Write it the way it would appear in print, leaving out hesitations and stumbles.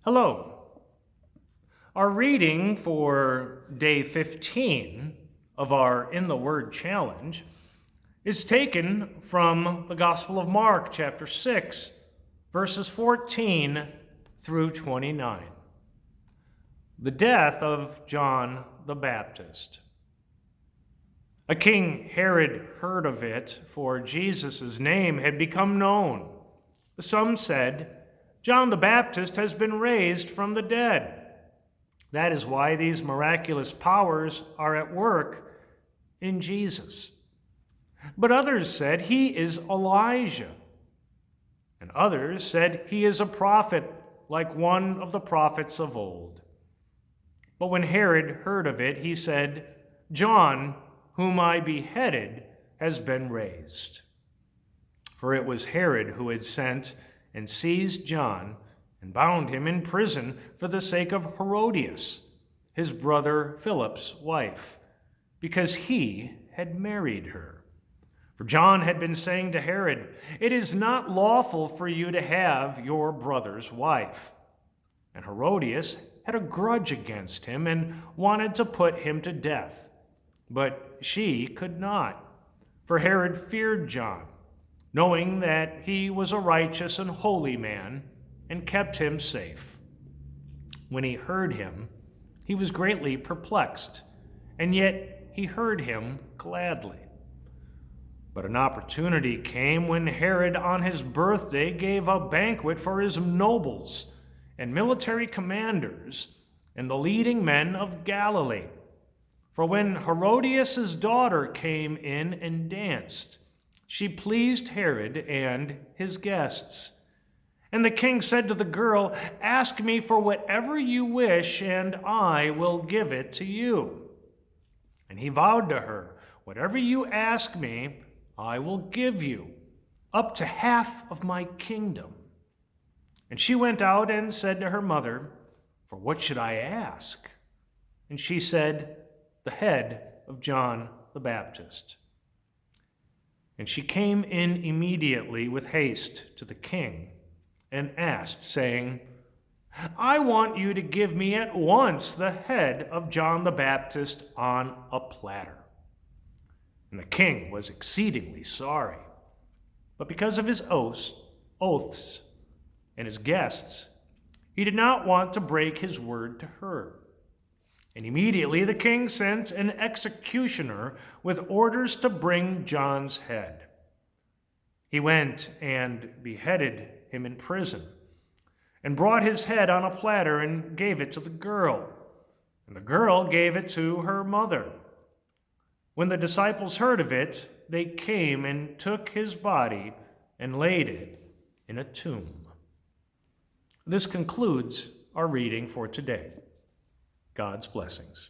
Hello. Our reading for day 15 of our In the Word challenge is taken from the Gospel of Mark, chapter 6, verses 14 through 29. The death of John the Baptist. A King Herod heard of it, for Jesus' name had become known. Some said, "John the Baptist has been raised from the dead. That is why these miraculous powers are at work in Jesus." But others said, "He is Elijah." And others said, "He is a prophet, like one of the prophets of old." But when Herod heard of it, he said, "John, whom I beheaded, has been raised." For it was Herod who had sent and seized John and bound him in prison for the sake of Herodias, his brother Philip's wife, because he had married her. For John had been saying to Herod, "It is not lawful for you to have your brother's wife." And Herodias had a grudge against him and wanted to put him to death. But she could not, for Herod feared John, knowing that he was a righteous and holy man, and kept him safe. When he heard him, he was greatly perplexed, and yet he heard him gladly. But an opportunity came when Herod on his birthday gave a banquet for his nobles and military commanders and the leading men of Galilee. For when Herodias' daughter came in and danced, she pleased Herod and his guests. And the king said to the girl, "Ask me for whatever you wish, and I will give it to you." And he vowed to her, "Whatever you ask me, I will give you, up to half of my kingdom." And she went out and said to her mother, "For what should I ask?" And she said, "The head of John the Baptist." And she came in immediately with haste to the king and asked, saying, "I want you to give me at once the head of John the Baptist on a platter." And the king was exceedingly sorry. But because of his oaths and his guests, he did not want to break his word to her. And immediately the king sent an executioner with orders to bring John's head. He went and beheaded him in prison, and brought his head on a platter and gave it to the girl. And the girl gave it to her mother. When the disciples heard of it, they came and took his body and laid it in a tomb. This concludes our reading for today. God's blessings.